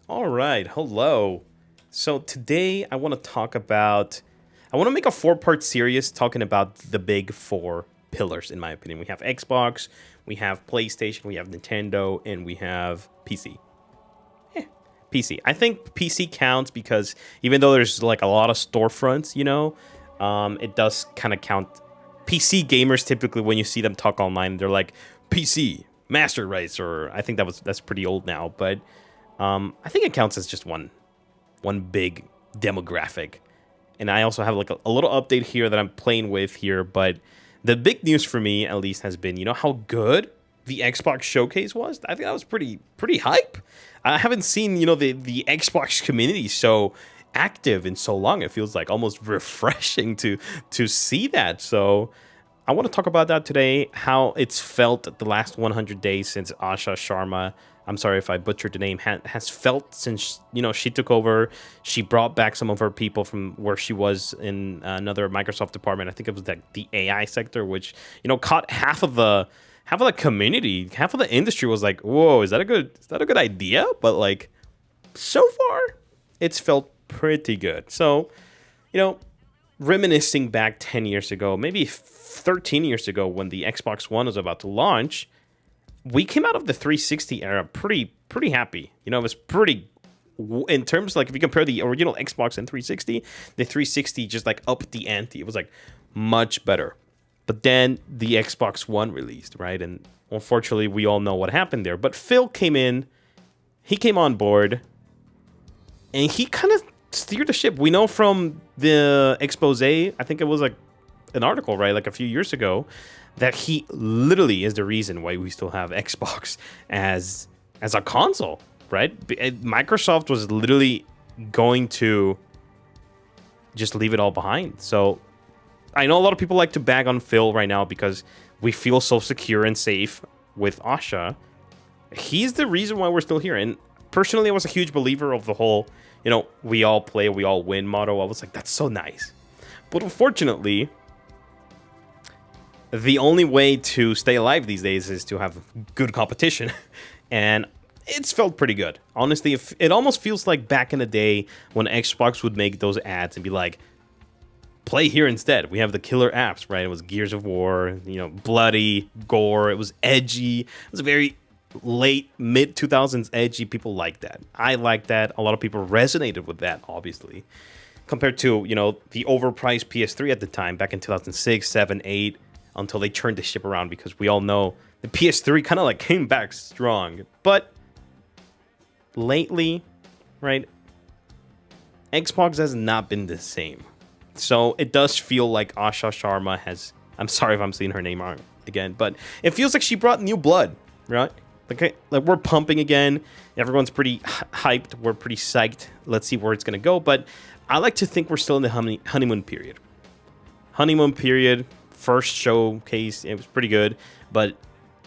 All right, hello. So today I want to make a four-part series talking about the big four pillars, in my opinion. We have Xbox, we have PlayStation, we have Nintendo, and we have PC. PC. I think PC counts because even though there's like a lot of storefronts, it does kind of count. PC gamers typically, when you see them talk online, they're like PC Master Race, or I think that's pretty old now, but I think it counts as just one big demographic. And I also have like a little update here that I'm playing with here. But the big news for me, at least, has been how good the Xbox showcase was. I think that was pretty hype. I haven't seen the Xbox community so active in so long. It feels like almost refreshing to see that. So I want to talk about that today, how it's felt the last 100 days since Asha Sharma, I'm sorry if I butchered the name, has felt since, she took over. She brought back some of her people from where she was in another Microsoft department. I think it was like the AI sector, which, caught half of the community, half of the industry was like, whoa, is that a good idea? But like, so far, it's felt pretty good. So, you know, reminiscing back 10 years ago, maybe 13 years ago when the Xbox One was about to launch, we came out of the 360 era pretty happy. It was pretty in terms like if you compare the original Xbox and 360, the 360 just like upped the ante. It was like much better. But then the Xbox One released, right? And unfortunately, we all know what happened there. But Phil came in, he came on board, and he kind of steered the ship. We know from the expose, I think it was like an article, right, like a few years ago, that he literally is the reason why we still have Xbox as a console, right? Microsoft was literally going to just leave it all behind. So I know a lot of people like to bag on Phil right now because we feel so secure and safe with Asha. He's the reason why we're still here. And personally, I was a huge believer of the whole, we all play, we all win motto. I was like, that's so nice. But unfortunately, the only way to stay alive these days is to have good competition. And it's felt pretty good. Honestly, it almost feels like back in the day when Xbox would make those ads and be like, play here instead. We have the killer apps, right? It was Gears of War, bloody, gore. It was edgy. It was very late, mid 2000s edgy. People like that. I like that. A lot of people resonated with that, obviously. Compared to, the overpriced PS3 at the time, back in 2006, 7, 8, until they turned the ship around because we all know the PS3 kind of like came back strong. But lately, right, Xbox has not been the same. So it does feel like Asha Sharma has. I'm sorry if I'm saying her name wrong again, but it feels like she brought new blood, right? Like we're pumping again. Everyone's pretty hyped. We're pretty psyched. Let's see where it's gonna go. But I like to think we're still in the honeymoon period. Honeymoon period. First showcase, it was pretty good. But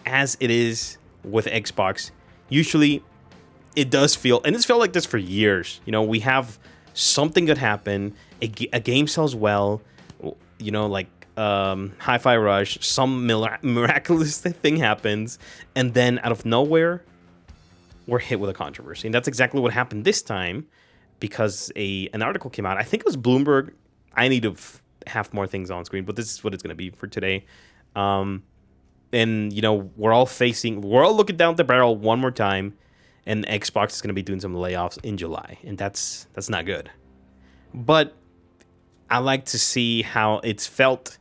as it is with Xbox, usually it does feel, and it's felt like this for years. We have something that happen, a game sells well, like Hi-Fi Rush, some miraculous thing happens, and then out of nowhere, we're hit with a controversy. And that's exactly what happened this time because an article came out. I think it was Bloomberg. I need to have more things on screen, but this is what it's going to be for today. And, we're all looking down the barrel one more time, and Xbox is going to be doing some layoffs in July, and that's not good. But I like to see how it's felt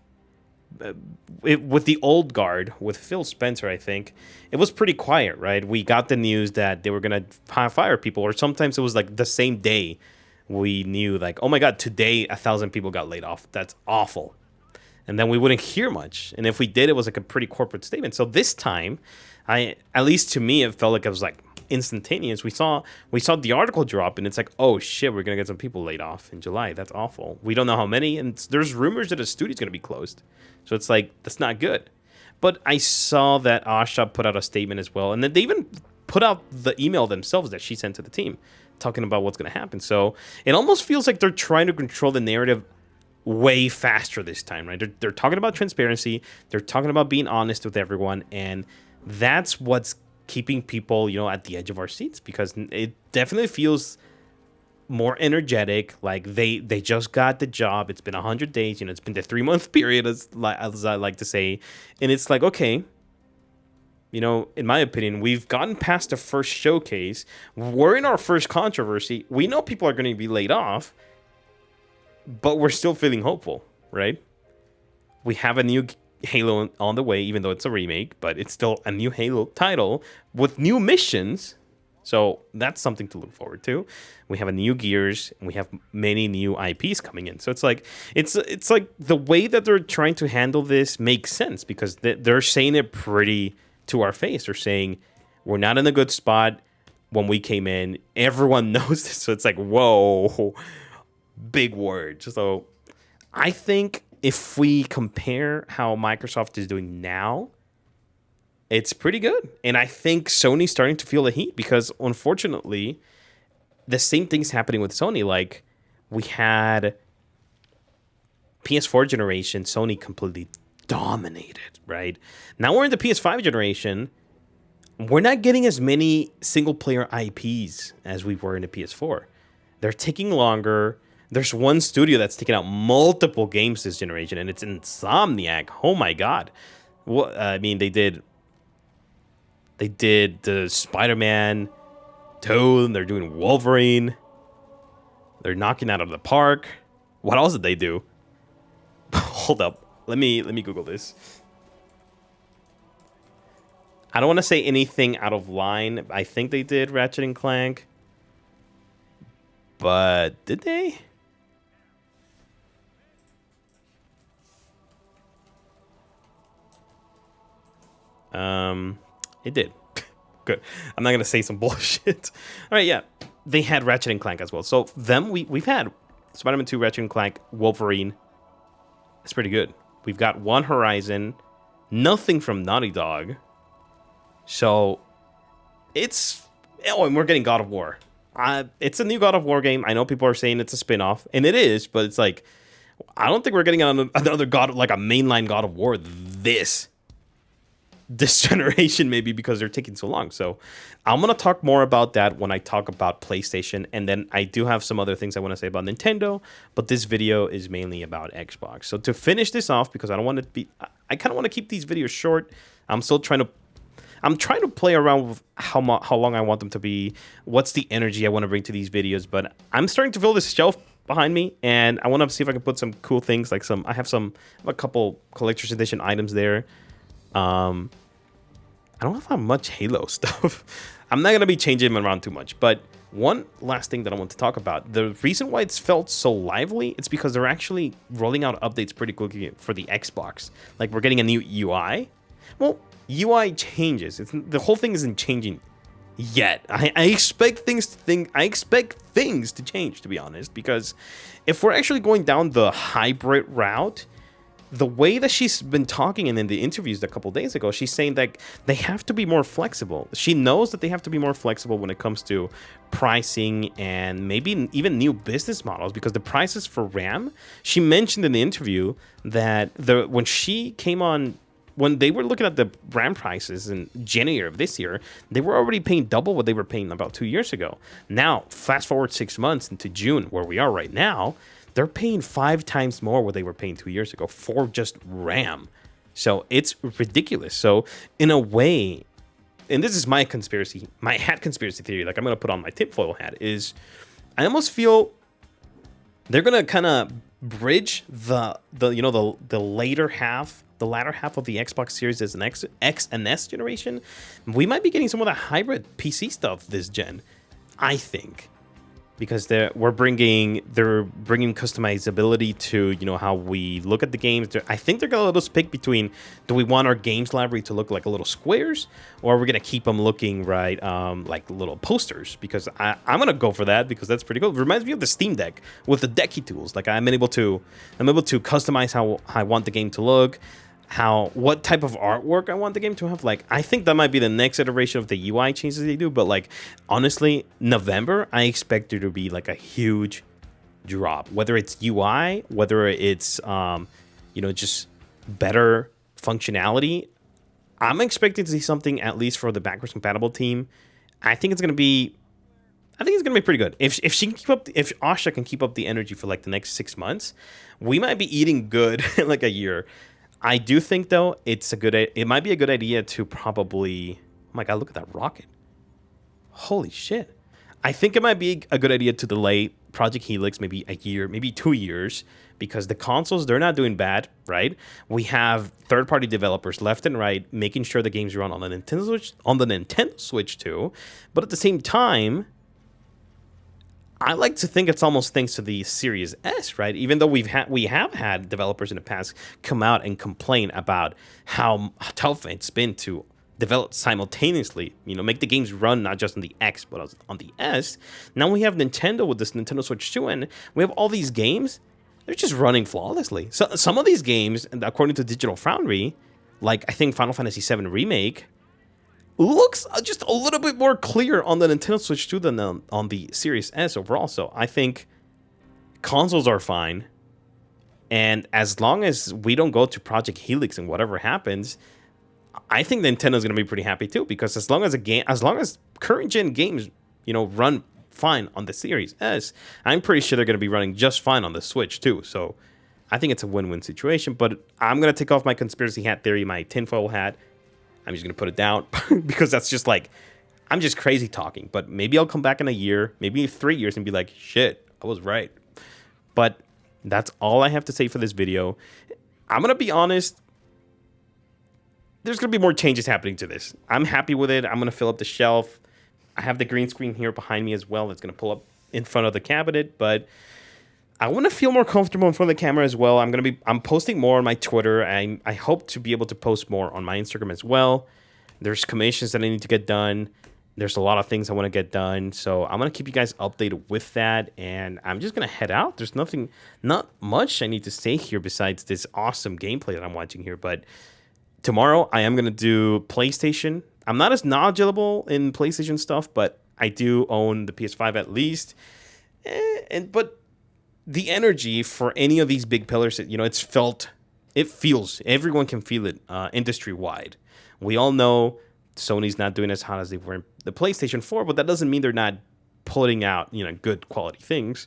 with the old guard, with Phil Spencer. I think it was pretty quiet, right? We got the news that they were going to fire people, or sometimes it was like the same day we knew, like, oh my God, today 1,000 people got laid off. That's awful. And then we wouldn't hear much. And if we did, it was like a pretty corporate statement. So this time, at least to me, it felt like it was like instantaneous. We saw the article drop, and it's like, oh shit, we're gonna get some people laid off in July. That's awful. We don't know how many, and there's rumors that a studio's gonna be closed. So it's like, that's not good. But I saw that Asha put out a statement as well, and then they even put out the email themselves that she sent to the team, talking about what's gonna happen. So it almost feels like they're trying to control the narrative way faster this time, right? They're talking about transparency. They're talking about being honest with everyone, and that's what's keeping people, at the edge of our seats, because it definitely feels more energetic. Like they just got the job. It's been 100 days. It's been the 3-month period, as I like to say, and it's like, okay, in my opinion, we've gotten past the first showcase. We're in our first controversy. We know people are going to be laid off, but we're still feeling hopeful, right? We have a new Halo on the way, even though it's a remake, but it's still a new Halo title with new missions. So that's something to look forward to. We have a new Gears, and we have many new IPs coming in. So it's like the way that they're trying to handle this makes sense, because they're saying it pretty to our face. They're saying we're not in a good spot. When we came in, everyone knows this. So it's like, whoa, big words. So I think if we compare how Microsoft is doing now, it's pretty good. And I think Sony's starting to feel the heat, because unfortunately, the same thing's happening with Sony. Like, we had PS4 generation, Sony completely dominated, right? Now we're in the PS5 generation. We're not getting as many single-player IPs as we were in the PS4. They're taking longer. There's one studio that's taking out multiple games this generation, and it's Insomniac. Oh my god! Well, I mean, they did the Spider-Man 2, and they're doing Wolverine. They're knocking out of the park. What else did they do? Hold up. Let me Google this. I don't want to say anything out of line. I think they did Ratchet and Clank. But did they? It did. Good. I'm not gonna say some bullshit. All right, yeah. They had Ratchet and Clank as well. So we've had Spider-Man 2, Ratchet and Clank, Wolverine. It's pretty good. We've got one Horizon, nothing from Naughty Dog. So and we're getting God of War. It's a new God of War game. I know people are saying it's a spin-off, and it is, but it's like, I don't think we're getting another God, like a mainline God of War this generation, maybe, because they're taking so long. So I'm going to talk more about that when I talk about PlayStation, and then I do have some other things I want to say about Nintendo, but this video is mainly about Xbox. So to finish this off, because I don't want to be, I kind of want to keep these videos short. I'm trying to play around with how long I want them to be, what's the energy I want to bring to these videos, but I'm starting to fill this shelf behind me, and I want to see if I can put some cool things, like I have a couple collector's edition items there. I don't have much Halo stuff. I'm not going to be changing them around too much, but one last thing that I want to talk about. The reason why it's felt so lively, it's because they're actually rolling out updates pretty quickly for the Xbox. Like, we're getting a new UI. Well, UI changes. The whole thing isn't changing yet. I expect things to change, to be honest, because if we're actually going down the hybrid route, the way that she's been talking, and in the interviews a couple days ago, she's saying that they have to be more flexible. She knows that they have to be more flexible when it comes to pricing and maybe even new business models, because the prices for RAM, she mentioned in the interview that when they were looking at the RAM prices in January of this year, they were already paying double what they were paying about 2 years ago. Now, fast forward 6 months into June, where we are right now, they're paying 5 times more what they were paying 2 years ago for just RAM. So it's ridiculous. So in a way, and this is my hat conspiracy theory, like I'm going to put on my tinfoil hat, is I almost feel they're going to kind of bridge the latter half of the Xbox Series as an X and S generation. We might be getting some of the hybrid PC stuff this gen, I think, because they're bringing customizability to how we look at the games. I think they're gonna let us pick between, do we want our games library to look like a little squares, or are we gonna keep them looking like little posters? Because I'm gonna go for that, because that's pretty cool. It reminds me of the Steam Deck with the Decky tools. Like, I'm able to customize how I want the game to look, what type of artwork I want the game to have. Like, I think that might be the next iteration of the UI changes they do. But like, honestly, November, I expect there to be like a huge drop, whether it's UI, whether it's just better functionality. I'm expecting to see something at least for the backwards compatible team. I think it's gonna be. I think it's gonna be pretty good. If she can keep up, if Asha can keep up the energy for like the next 6 months, we might be eating good in like a year. I do think though it's a good. It might be a good idea to probably. Oh my god! Look at that rocket! Holy shit! I think it might be a good idea to delay Project Helix maybe a year, maybe 2 years, because the consoles, they're not doing bad, right? We have third-party developers left and right making sure the games run on the Nintendo Switch too. But at the same time, I like to think it's almost thanks to the Series S, right? Even though we have had developers in the past come out and complain about how tough it's been to develop simultaneously, make the games run not just on the X but on the S. Now we have Nintendo with this Nintendo Switch 2, and we have all these games. They're just running flawlessly. So some of these games, according to Digital Foundry, like I think Final Fantasy VII Remake, looks just a little bit more clear on the Nintendo Switch 2 than on the Series S overall. So I think consoles are fine. And as long as we don't go to Project Helix and whatever happens, I think Nintendo's going to be pretty happy too, because as long as current gen games, run fine on the Series S, I'm pretty sure they're going to be running just fine on the Switch too. So I think it's a win-win situation. But I'm going to take off my conspiracy hat theory, my tinfoil hat. I'm just going to put it down because that's just like, I'm just crazy talking. But maybe I'll come back in a year, maybe 3 years, and be like, shit, I was right. But that's all I have to say for this video. I'm going to be honest. There's going to be more changes happening to this. I'm happy with it. I'm going to fill up the shelf. I have the green screen here behind me as well. That's going to pull up in front of the cabinet. But I want to feel more comfortable in front of the camera as well. I'm posting more on my Twitter. I hope to be able to post more on my Instagram as well. There's commissions that I need to get done. There's a lot of things I want to get done. So I'm going to keep you guys updated with that. And I'm just going to head out. There's not much I need to say here besides this awesome gameplay that I'm watching here. But tomorrow, I am going to do PlayStation. I'm not as knowledgeable in PlayStation stuff, but I do own the PS5 at least. But the energy for any of these big pillars, it feels, everyone can feel it industry-wide. We all know Sony's not doing as hot as they were in the PlayStation 4, but that doesn't mean they're not putting out, good quality things.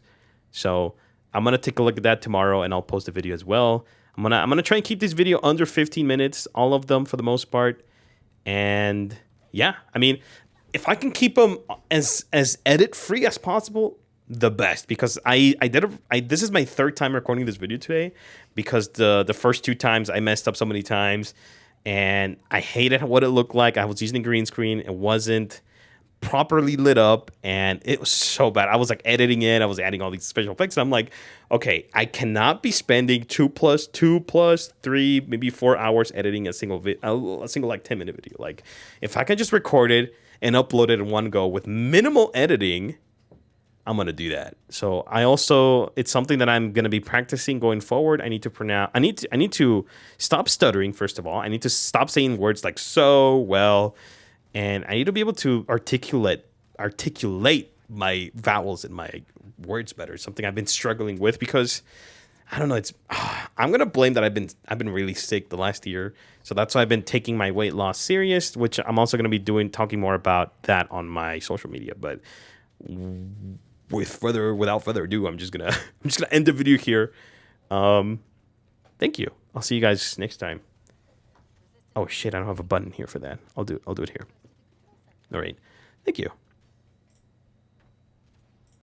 So I'm going to take a look at that tomorrow, and I'll post a video as well. I'm gonna try and keep this video under 15 minutes, all of them for the most part. And yeah, I mean, if I can keep them as edit free as possible, the best. Because this is my third time recording this video today, because the first 2 times I messed up so many times, and I hated what it looked like. I was using a green screen, it wasn't properly lit up, and it was so bad. I was like editing it, I was adding all these special effects, and I'm like, okay, I cannot be spending 2 plus 3, maybe 4 hours editing a single like 10-minute video. Like, if I can just record it and upload it in one go with minimal editing, I'm gonna do that. So it's something that I'm gonna be practicing going forward. I need to stop stuttering, first of all. I need to stop saying words like so, well. And I need to be able to articulate my vowels and my words better. Something I've been struggling with because I don't know. I'm gonna blame that I've been really sick the last year, so that's why I've been taking my weight loss serious. Which I'm also gonna be talking more about that on my social media. But without further ado, I'm just gonna end the video here. Thank you. I'll see you guys next time. Oh shit! I don't have a button here for that. I'll do it here. All right. Thank you.